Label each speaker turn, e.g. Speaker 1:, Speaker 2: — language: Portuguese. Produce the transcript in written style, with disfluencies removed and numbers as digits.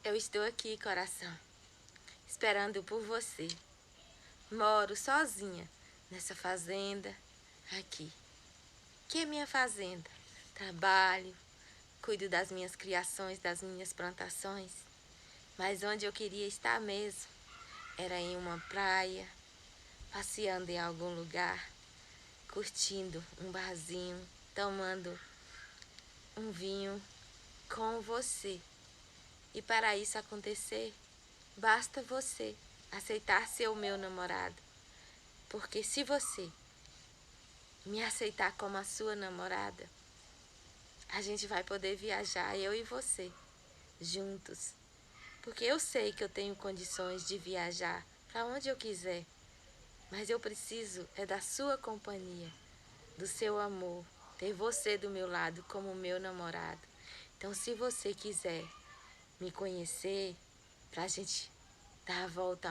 Speaker 1: Eu estou aqui, coração, esperando por você. Moro sozinha nessa fazenda aqui, que é minha fazenda. Trabalho, cuido das minhas criações, das minhas plantações. Mas onde eu queria estar mesmo era em uma praia, passeando em algum lugar, curtindo um barzinho, tomando um vinho com você. E para isso acontecer, basta você aceitar ser o meu namorado. Porque se você me aceitar como a sua namorada, a gente vai poder viajar, eu e você, juntos. Porque eu sei que eu tenho condições de viajar para onde eu quiser. Mas eu preciso é da sua companhia, do seu amor, ter você do meu lado como meu namorado. Então, se você quiser me conhecer, pra gente dar a volta